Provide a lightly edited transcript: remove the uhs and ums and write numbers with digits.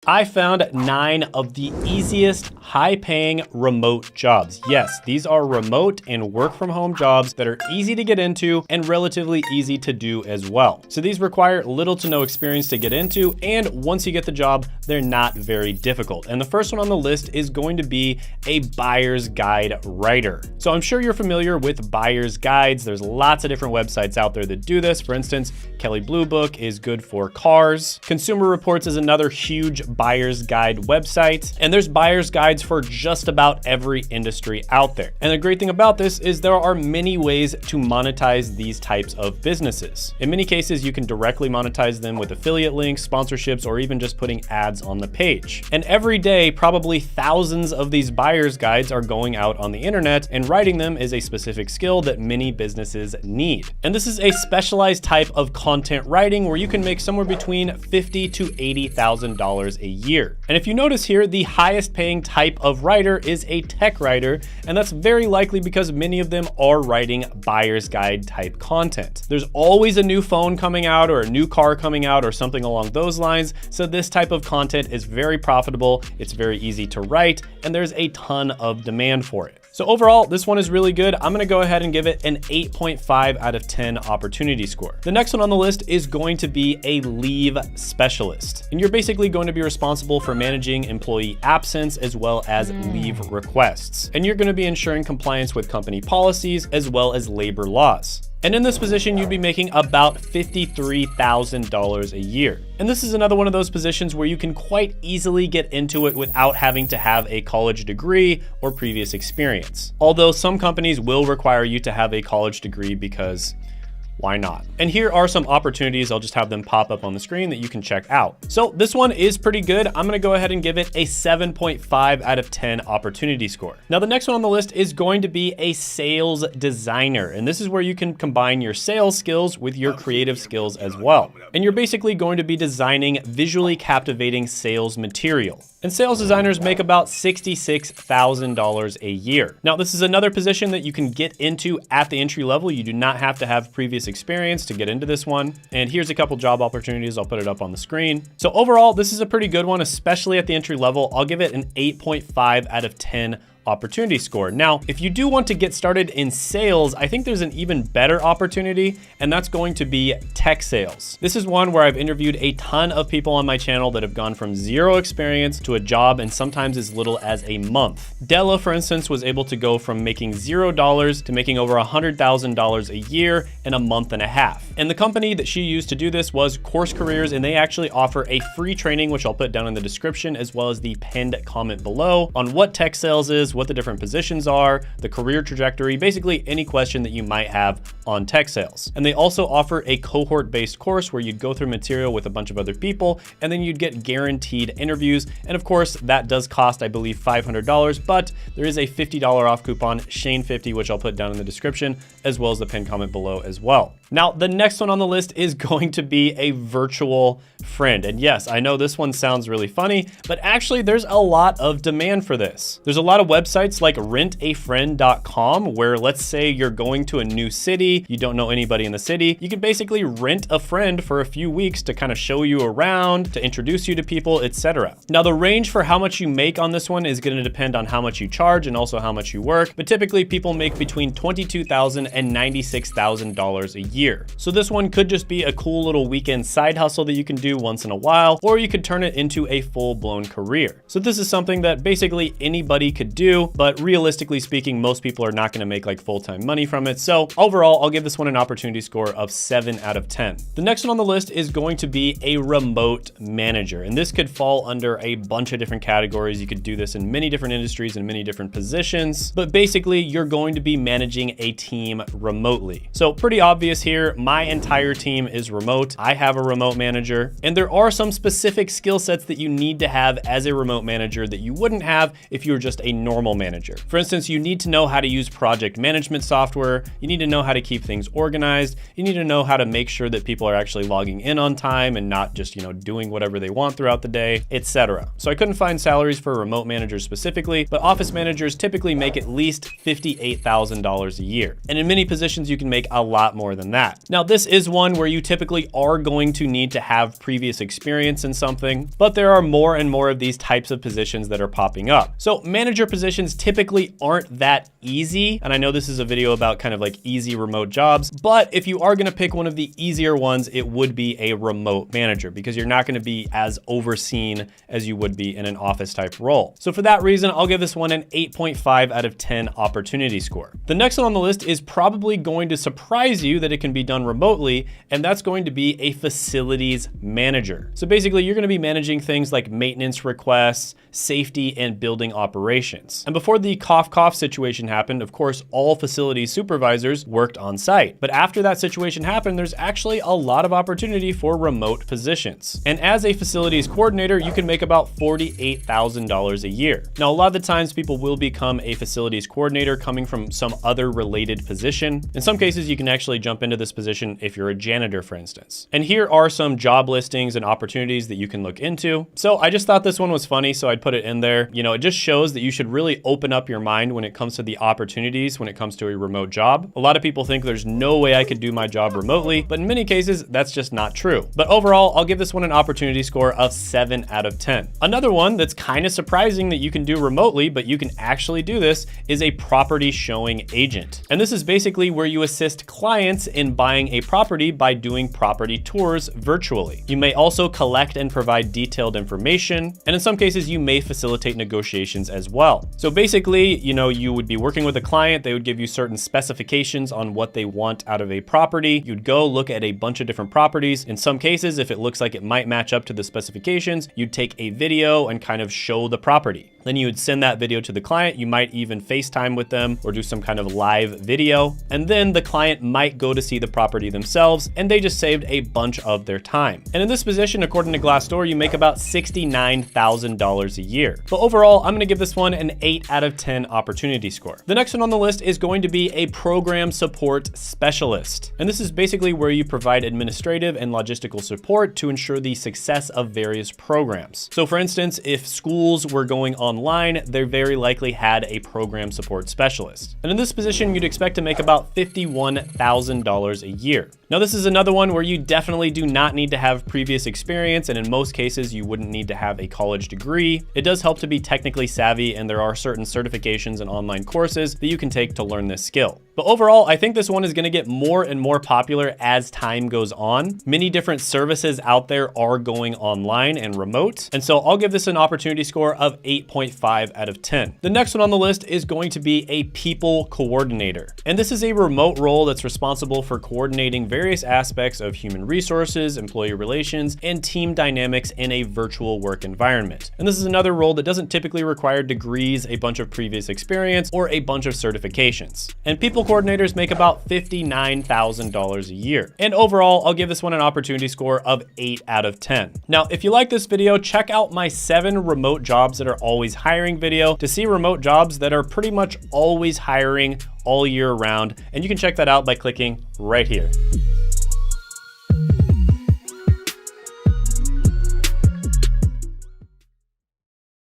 I found 9 of the easiest, high-paying remote jobs. Yes, these are remote and work-from-home jobs that are easy to get into and relatively easy to do as well. So these require little to no experience to get into, and once you get the job, they're not very difficult. And the first one on the list is going to be a buyer's guide writer. So I'm sure you're familiar with buyer's guides. There's lots of different websites out there that do this. For instance, Kelley Blue Book is good for cars. Consumer Reports is another huge buyer's guide website. And there's buyer's guides for just about every industry out there. And the great thing about this is there are many ways to monetize these types of businesses. In many cases, you can directly monetize them with affiliate links, sponsorships, or even just putting ads on the page. And every day, probably thousands of these buyer's guides are going out on the internet, and writing them is a specific skill that many businesses need. And this is a specialized type of content writing where you can make somewhere between $50,000 to $80,000 a year. And if you notice here, the highest paying type of writer is a tech writer, and that's very likely because many of them are writing buyer's guide type content. There's always a new phone coming out or a new car coming out or something along those lines, so this type of content is very profitable, it's very easy to write, and there's a ton of demand for it. So overall, this one is really good. I'm gonna go ahead and give it an 8.5 out of 10 opportunity score. The next one on the list is going to be a leave specialist. And you're basically going to be responsible for managing employee absence as well as leave requests. And you're gonna be ensuring compliance with company policies as well as labor laws. And in this position, you'd be making about $53,000 a year. And this is another one of those positions where you can quite easily get into it without having to have a college degree or previous experience. Although some companies will require you to have a college degree because why not? And here are some opportunities. I'll just have them pop up on the screen that you can check out. So this one is pretty good. I'm gonna go ahead and give it a 7.5 out of 10 opportunity score. Now the next one on the list is going to be a sales designer. And this is where you can combine your sales skills with your creative skills as well. And you're basically going to be designing visually captivating sales material. And sales designers make about $66,000 a year. Now, this is another position that you can get into at the entry level. You do not have to have previous experience to get into this one. And here's a couple job opportunities. I'll put it up on the screen. So overall, this is a pretty good one, especially at the entry level. I'll give it an 8.5 out of 10 opportunity score. Now, if you do want to get started in sales, I think there's an even better opportunity, and that's going to be tech sales. This is one where I've interviewed a ton of people on my channel that have gone from zero experience to a job and sometimes as little as a month. Della, for instance, was able to go from making $0 to making over $100,000 a year in a month and a half. And the company that she used to do this was Course Careers, and they actually offer a free training, which I'll put down in the description, as well as the pinned comment below on what tech sales is, what the different positions are, the career trajectory, basically any question that you might have on tech sales. And they also offer a cohort-based course where you'd go through material with a bunch of other people, and then you'd get guaranteed interviews. And of course, that does cost, I believe, $500, but there is a $50 off coupon, Shane50, which I'll put down in the description, as well as the pinned comment below as well. Now, the next one on the list is going to be a virtual friend. And yes, I know this one sounds really funny, but actually there's a lot of demand for this. There's a lot of websites like rentafriend.com where, let's say you're going to a new city, you don't know anybody in the city, you can basically rent a friend for a few weeks to kind of show you around, to introduce you to people, etc. Now, the range for how much you make on this one is going to depend on how much you charge and also how much you work, but typically people make between $22,000 and $96,000 a year. So this one could just be a cool little weekend side hustle that you can do once in a while, or you could turn it into a full-blown career. So this is something that basically anybody could do, but realistically speaking, most people are not going to make like full-time money from it. So overall, I'll give this one an opportunity score of 7 out of 10. The next one on the list is going to be a remote manager. And this could fall under a bunch of different categories. You could do this in many different industries and many different positions, but basically you're going to be managing a team remotely. So pretty obvious here, my entire team is remote. I have a remote manager, and there are some specific skill sets that you need to have as a remote manager that you wouldn't have if you were just a normal normal manager. For instance, you need to know how to use project management software. You need to know how to keep things organized. You need to know how to make sure that people are actually logging in on time and not just, doing whatever they want throughout the day, etc. So I couldn't find salaries for remote managers specifically, but office managers typically make at least $58,000 a year. And in many positions, you can make a lot more than that. Now, this is one where you typically are going to need to have previous experience in something, but there are more and more of these types of positions that are popping up. So manager positions typically aren't that easy. And I know this is a video about kind of like easy remote jobs, but if you are going to pick one of the easier ones, it would be a remote manager because you're not going to be as overseen as you would be in an office type role. So for that reason, I'll give this one an 8.5 out of 10 opportunity score. The next one on the list is probably going to surprise you that it can be done remotely, and that's going to be a facilities manager. So basically, you're going to be managing things like maintenance requests, safety, and building operations. And before the cough situation happened, of course, all facilities supervisors worked on site. But after that situation happened, there's actually a lot of opportunity for remote positions. And as a facilities coordinator, you can make about $48,000 a year. Now, a lot of the times people will become a facilities coordinator coming from some other related position. In some cases, you can actually jump into this position if you're a janitor, for instance. And here are some job listings and opportunities that you can look into. So I just thought this one was funny, so I'd put it in there. It just shows that you should really open up your mind when it comes to the opportunities when it comes to a remote job. A lot of people think there's no way I could do my job remotely, but in many cases, that's just not true. But overall, I'll give this one an opportunity score of 7 out of 10. Another one that's kind of surprising that you can do remotely, but you can actually do this, is a property showing agent. And this is basically where you assist clients in buying a property by doing property tours virtually. You may also collect and provide detailed information, and in some cases, you may facilitate negotiations as well. So basically, you would be working with a client, they would give you certain specifications on what they want out of a property. You'd go look at a bunch of different properties. In some cases, if it looks like it might match up to the specifications, you'd take a video and kind of show the property. Then you would send that video to the client. You might even FaceTime with them or do some kind of live video. And then the client might go to see the property themselves, and they just saved a bunch of their time. And in this position, according to Glassdoor, you make about $69,000 a year. But overall, I'm gonna give this one an 8 out of 10 opportunity score. The next one on the list is going to be a program support specialist. And this is basically where you provide administrative and logistical support to ensure the success of various programs. So for instance, if schools were going online, they very likely had a program support specialist. And in this position, you'd expect to make about $51,000 a year. Now, this is another one where you definitely do not need to have previous experience, and in most cases, you wouldn't need to have a college degree. It does help to be technically savvy, and there are certain certifications and online courses that you can take to learn this skill. But overall, I think this one is gonna get more and more popular as time goes on. Many different services out there are going online and remote, and so I'll give this an opportunity score of 8.5 out of 10. The next one on the list is going to be a people coordinator. And this is a remote role that's responsible for coordinating various aspects of human resources, employee relations, and team dynamics in a virtual work environment. And this is another role that doesn't typically require degrees, a bunch of previous experience, or a bunch of certifications. And people coordinators make about $59,000 a year. And overall, I'll give this one an opportunity score of 8 out of 10. Now, if you like this video, check out my 7 remote jobs that are always hiring video to see remote jobs that are pretty much always hiring all year round. And you can check that out by clicking right here.